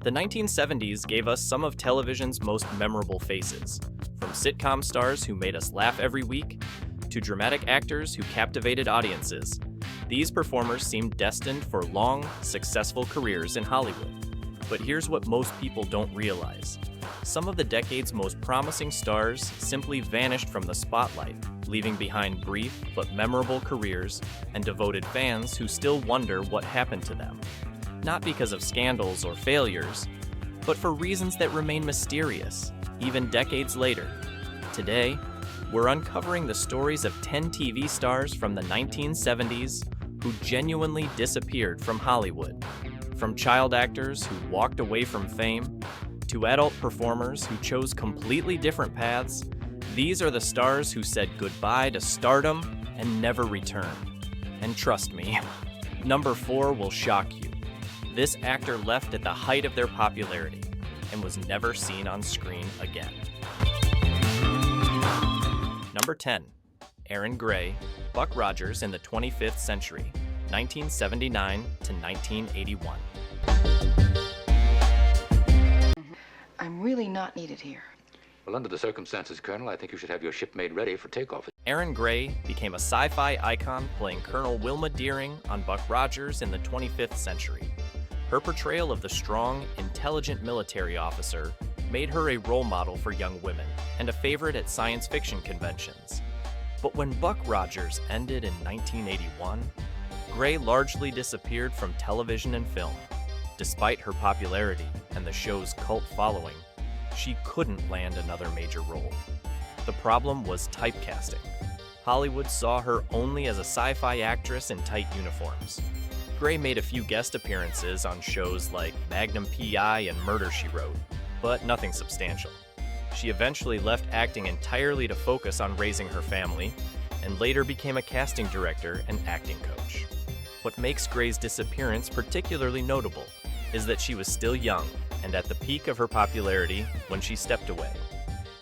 The 1970s gave us some of television's most memorable faces, from sitcom stars who made us laugh every week, to dramatic actors who captivated audiences. These performers seemed destined for long, successful careers in Hollywood. But here's what most people don't realize. Some of the decade's most promising stars simply vanished from the spotlight, leaving behind brief but memorable careers and devoted fans who still wonder what happened to them. Not because of scandals or failures, but for reasons that remain mysterious, even decades later. Today, we're uncovering the stories of 10 TV stars from the 1970s who genuinely disappeared from Hollywood. From child actors who walked away from fame, to adult performers who chose completely different paths, these are the stars who said goodbye to stardom and never returned. And trust me, number 4 will shock you. This actor left at the height of their popularity and was never seen on screen again. Number 10. Aaron Gray, Buck Rogers in the 25th Century, 1979 to 1981. I'm really not needed here. Well, under the circumstances, Colonel, I think you should have your ship made ready for takeoff. Aaron Gray became a sci-fi icon playing Colonel Wilma Deering on Buck Rogers in the 25th Century. Her portrayal of the strong, intelligent military officer made her a role model for young women and a favorite at science fiction conventions. But when Buck Rogers ended in 1981, Gray largely disappeared from television and film. Despite her popularity and the show's cult following, she couldn't land another major role. The problem was typecasting. Hollywood saw her only as a sci-fi actress in tight uniforms. Gray made a few guest appearances on shows like Magnum P.I. and Murder, She Wrote, but nothing substantial. She eventually left acting entirely to focus on raising her family, and later became a casting director and acting coach. What makes Gray's disappearance particularly notable is that she was still young and at the peak of her popularity when she stepped away.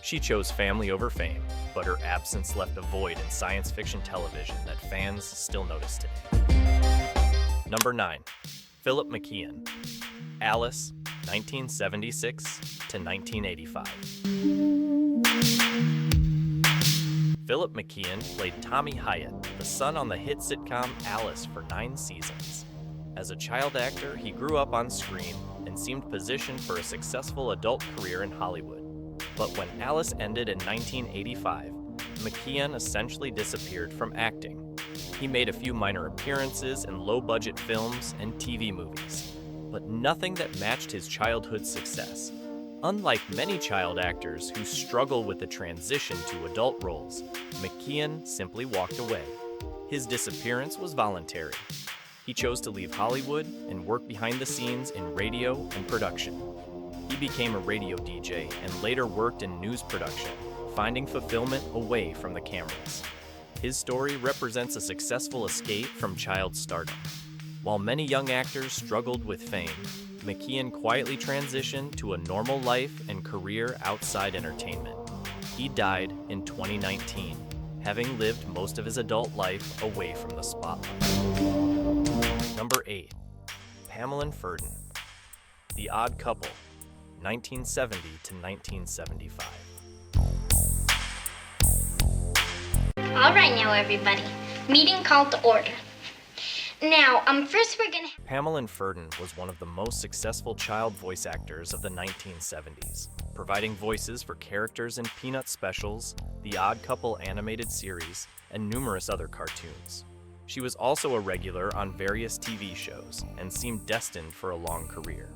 She chose family over fame, but her absence left a void in science fiction television that fans still notice today. Number 9. Philip McKeon, Alice, 1976 to 1985. Philip McKeon played Tommy Hyatt, the son on the hit sitcom Alice for 9 seasons. As a child actor, he grew up on screen and seemed positioned for a successful adult career in Hollywood. But when Alice ended in 1985, McKeon essentially disappeared from acting. He made a few minor appearances in low-budget films and TV movies, but nothing that matched his childhood success. Unlike many child actors who struggle with the transition to adult roles, McKeon simply walked away. His disappearance was voluntary. He chose to leave Hollywood and work behind the scenes in radio and production. He became a radio DJ and later worked in news production, finding fulfillment away from the cameras. His story represents a successful escape from child stardom. While many young actors struggled with fame, McKeon quietly transitioned to a normal life and career outside entertainment. He died in 2019, having lived most of his adult life away from the spotlight. Number 8. Pamela Ferdin, The Odd Couple, 1970 to 1975. All right now, everybody. Meeting called to order. Now, first we're gonna... Pamela Ferdin was one of the most successful child voice actors of the 1970s, providing voices for characters in Peanut specials, The Odd Couple animated series, and numerous other cartoons. She was also a regular on various TV shows and seemed destined for a long career.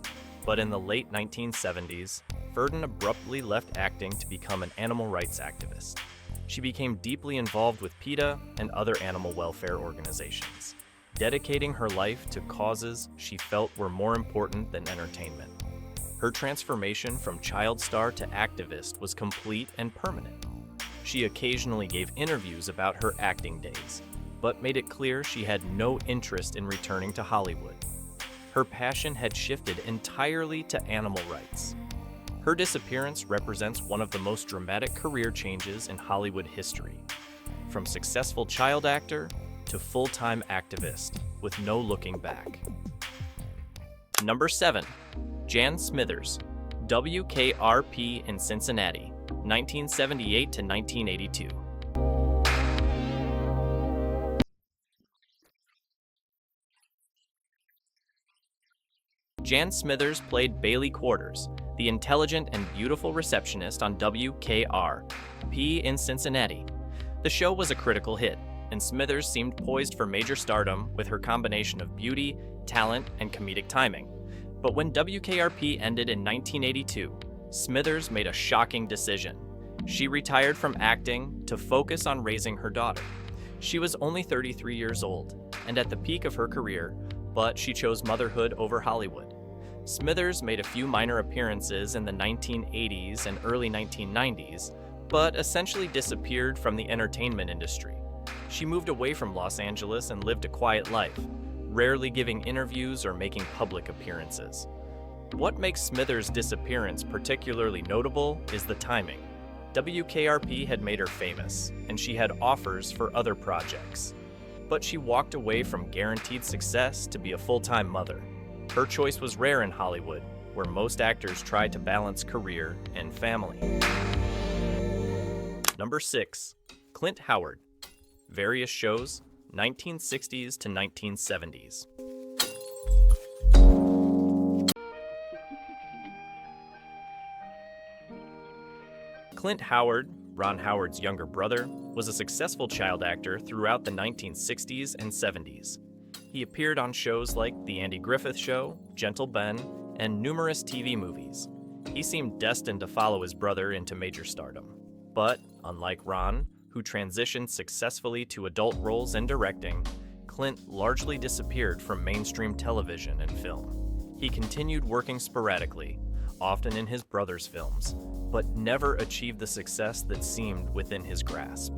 But in the late 1970s, Ferdin abruptly left acting to become an animal rights activist. She became deeply involved with PETA and other animal welfare organizations, dedicating her life to causes she felt were more important than entertainment. Her transformation from child star to activist was complete and permanent. She occasionally gave interviews about her acting days, but made it clear she had no interest in returning to Hollywood. Her passion had shifted entirely to animal rights. Her disappearance represents one of the most dramatic career changes in Hollywood history. From successful child actor to full-time activist, with no looking back. Number 7. Jan Smithers, WKRP in Cincinnati, 1978 to 1982. Jan Smithers played Bailey Quarters, the intelligent and beautiful receptionist on WKRP in Cincinnati. The show was a critical hit, and Smithers seemed poised for major stardom with her combination of beauty, talent, and comedic timing. But when WKRP ended in 1982, Smithers made a shocking decision. She retired from acting to focus on raising her daughter. She was only 33 years old, and at the peak of her career, but she chose motherhood over Hollywood. Smithers made a few minor appearances in the 1980s and early 1990s, but essentially disappeared from the entertainment industry. She moved away from Los Angeles and lived a quiet life, rarely giving interviews or making public appearances. What makes Smithers' disappearance particularly notable is the timing. WKRP had made her famous, and she had offers for other projects. But she walked away from guaranteed success to be a full-time mother. Her choice was rare in Hollywood, where most actors try to balance career and family. Number 6. Clint Howard. Various shows, 1960s to 1970s. Clint Howard, Ron Howard's younger brother, was a successful child actor throughout the 1960s and 70s. He appeared on shows like The Andy Griffith Show, Gentle Ben, and numerous TV movies. He seemed destined to follow his brother into major stardom. But, unlike Ron, who transitioned successfully to adult roles and directing, Clint largely disappeared from mainstream television and film. He continued working sporadically, often in his brother's films, but never achieved the success that seemed within his grasp.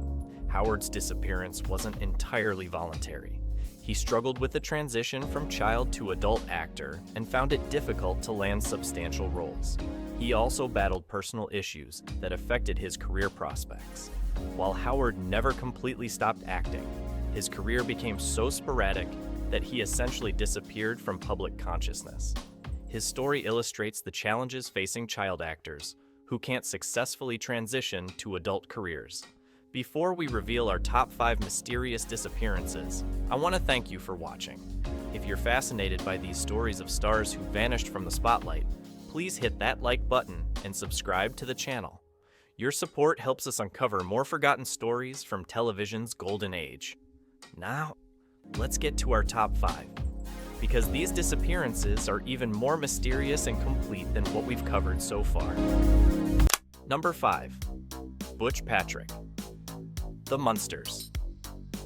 Howard's disappearance wasn't entirely voluntary. He struggled with the transition from child to adult actor and found it difficult to land substantial roles. He also battled personal issues that affected his career prospects. While Howard never completely stopped acting, his career became so sporadic that he essentially disappeared from public consciousness. His story illustrates the challenges facing child actors who can't successfully transition to adult careers. Before we reveal our top 5 mysterious disappearances, I want to thank you for watching. If you're fascinated by these stories of stars who vanished from the spotlight, please hit that like button and subscribe to the channel. Your support helps us uncover more forgotten stories from television's golden age. Now, let's get to our top 5, because these disappearances are even more mysterious and complete than what we've covered so far. Number 5. Butch Patrick. The Munsters,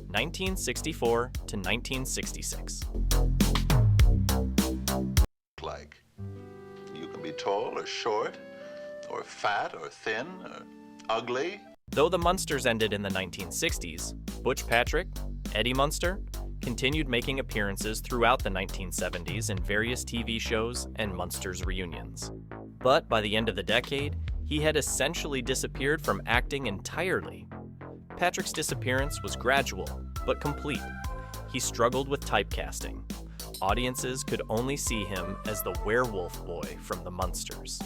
1964 to 1966. Like, you can be tall or short, or fat or thin, or ugly. Though the Munsters ended in the 1960s, Butch Patrick, Eddie Munster, continued making appearances throughout the 1970s in various TV shows and Munsters reunions. But by the end of the decade, he had essentially disappeared from acting entirely. Patrick's disappearance was gradual, but complete. He struggled with typecasting. Audiences could only see him as the werewolf boy from the Munsters.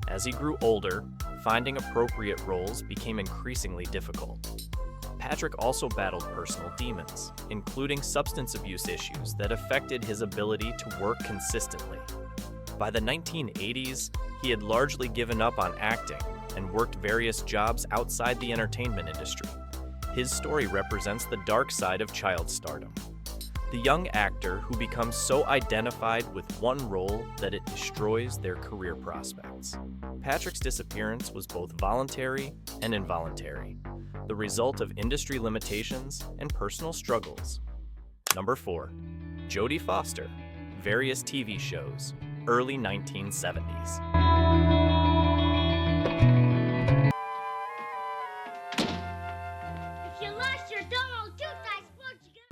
As he grew older, finding appropriate roles became increasingly difficult. Patrick also battled personal demons, including substance abuse issues that affected his ability to work consistently. By the 1980s, he had largely given up on acting and worked various jobs outside the entertainment industry. His story represents the dark side of child stardom. The young actor who becomes so identified with one role that it destroys their career prospects. Patrick's disappearance was both voluntary and involuntary, the result of industry limitations and personal struggles. Number 4. Jodie Foster, various TV shows, early 1970s.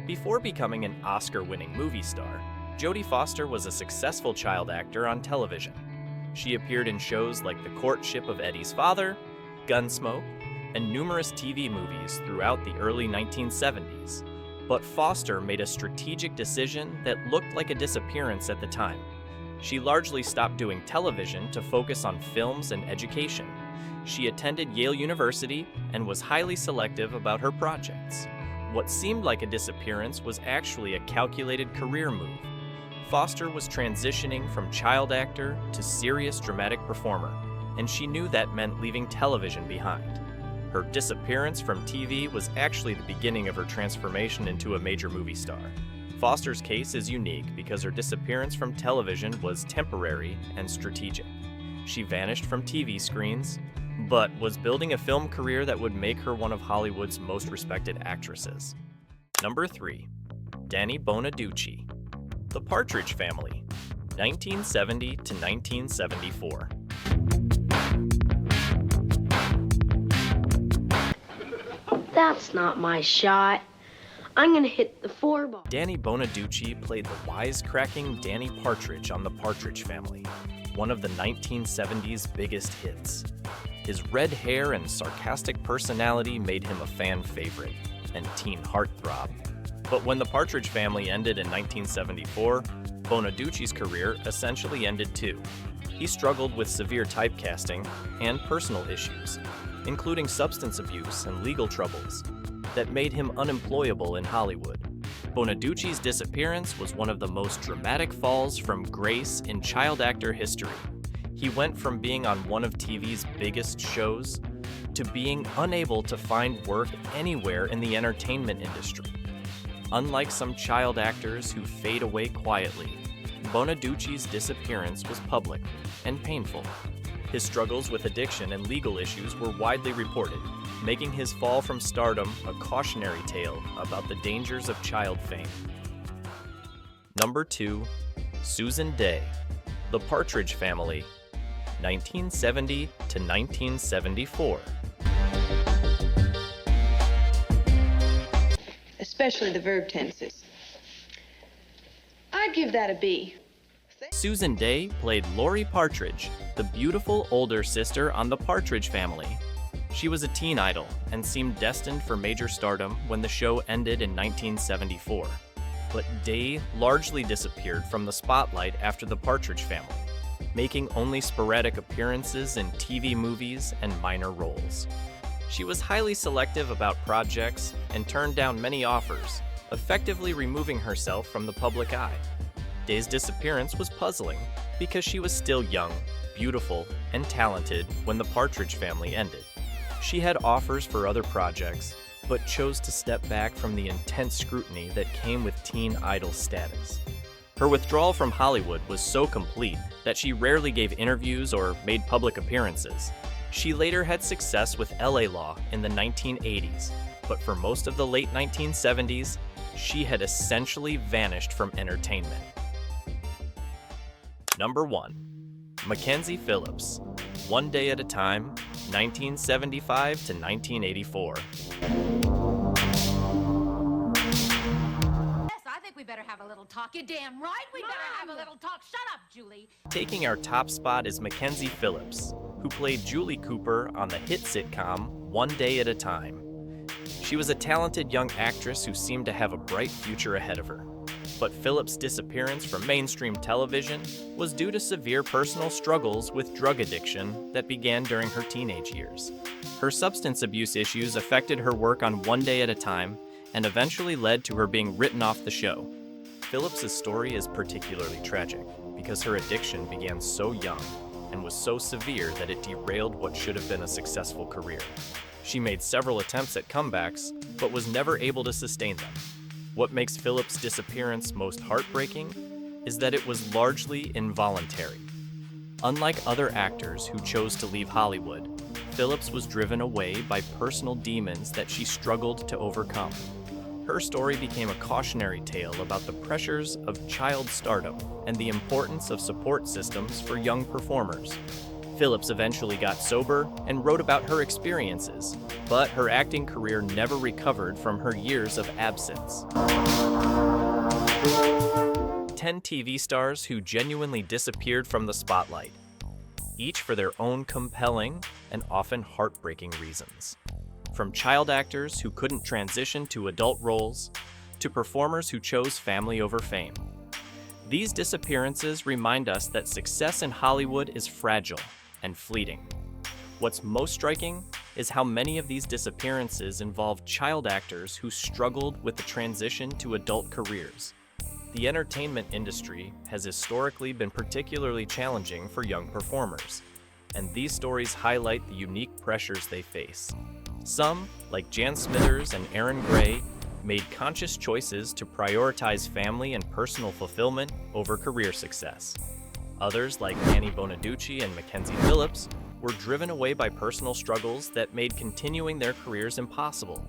Before becoming an Oscar-winning movie star, Jodie Foster was a successful child actor on television. She appeared in shows like The Courtship of Eddie's Father, Gunsmoke, and numerous TV movies throughout the early 1970s. But Foster made a strategic decision that looked like a disappearance at the time. She largely stopped doing television to focus on films and education. She attended Yale University and was highly selective about her projects. What seemed like a disappearance was actually a calculated career move. Foster was transitioning from child actor to serious dramatic performer, and she knew that meant leaving television behind. Her disappearance from TV was actually the beginning of her transformation into a major movie star. Foster's case is unique because her disappearance from television was temporary and strategic. She vanished from TV screens, but was building a film career that would make her one of Hollywood's most respected actresses. Number 3. Danny Bonaducci. The Partridge Family, 1970 to 1974. That's not my shot. I'm gonna hit the 4-ball. Danny Bonaducci played the wisecracking Danny Partridge on The Partridge Family, one of the 1970s biggest hits. His red hair and sarcastic personality made him a fan favorite and teen heartthrob. But when The Partridge Family ended in 1974, Bonaducci's career essentially ended too. He struggled with severe typecasting and personal issues, including substance abuse and legal troubles, that made him unemployable in Hollywood. Bonaducci's disappearance was one of the most dramatic falls from grace in child actor history. He went from being on one of TV's biggest shows to being unable to find work anywhere in the entertainment industry. Unlike some child actors who fade away quietly, Bonaducci's disappearance was public and painful. His struggles with addiction and legal issues were widely reported, making his fall from stardom a cautionary tale about the dangers of child fame. Number 2. Susan Dey. The Partridge Family, 1970 to 1974. Especially the verb tenses. I'd give that a B. Susan Dey played Lori Partridge, the beautiful older sister on The Partridge Family. She was a teen idol and seemed destined for major stardom when the show ended in 1974. But Dey largely disappeared from the spotlight after The Partridge Family, making only sporadic appearances in TV movies and minor roles. She was highly selective about projects and turned down many offers, effectively removing herself from the public eye. Dey's disappearance was puzzling because she was still young, beautiful, and talented when The Partridge Family ended. She had offers for other projects, but chose to step back from the intense scrutiny that came with teen idol status. Her withdrawal from Hollywood was so complete that she rarely gave interviews or made public appearances. She later had success with LA Law in the 1980s, but for most of the late 1970s, she had essentially vanished from entertainment. Number 1. Mackenzie Phillips, One Day at a Time, 1975 to 1984. I think we better have a little talk. You're damn right we better have a little talk. Shut up, Julie. Taking our top spot is Mackenzie Phillips, who played Julie Cooper on the hit sitcom One Day at a Time. She was a talented young actress who seemed to have a bright future ahead of her. But Phillips' disappearance from mainstream television was due to severe personal struggles with drug addiction that began during her teenage years. Her substance abuse issues affected her work on One Day at a Time and eventually led to her being written off the show. Phillips' story is particularly tragic because her addiction began so young and was so severe that it derailed what should have been a successful career. She made several attempts at comebacks, but was never able to sustain them. What makes Phillips' disappearance most heartbreaking is that it was largely involuntary. Unlike other actors who chose to leave Hollywood, Phillips was driven away by personal demons that she struggled to overcome. Her story became a cautionary tale about the pressures of child stardom and the importance of support systems for young performers. Phillips eventually got sober and wrote about her experiences, but her acting career never recovered from her years of absence. 10 TV stars who genuinely disappeared from the spotlight, each for their own compelling and often heartbreaking reasons. From child actors who couldn't transition to adult roles, to performers who chose family over fame. These disappearances remind us that success in Hollywood is fragile and fleeting. What's most striking is how many of these disappearances involve child actors who struggled with the transition to adult careers. The entertainment industry has historically been particularly challenging for young performers, and these stories highlight the unique pressures they face. Some, like Jan Smithers and Aaron Gray, made conscious choices to prioritize family and personal fulfillment over career success. Others, like Annie Bonaducci and Mackenzie Phillips, were driven away by personal struggles that made continuing their careers impossible.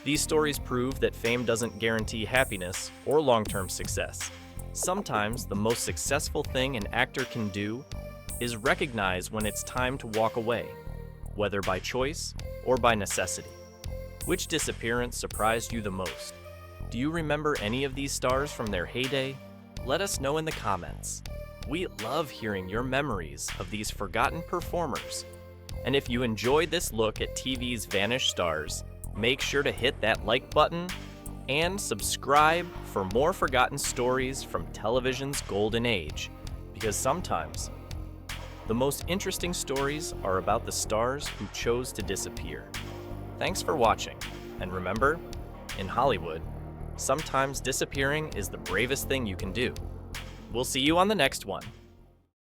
These stories prove that fame doesn't guarantee happiness or long-term success. Sometimes the most successful thing an actor can do is recognize when it's time to walk away, whether by choice or by necessity. Which disappearance surprised you the most? Do you remember any of these stars from their heyday? Let us know in the comments. We love hearing your memories of these forgotten performers. And if you enjoyed this look at TV's vanished stars, make sure to hit that like button and subscribe for more forgotten stories from television's golden age, because sometimes the most interesting stories are about the stars who chose to disappear. Thanks for watching, and remember, in Hollywood, sometimes disappearing is the bravest thing you can do. We'll see you on the next one.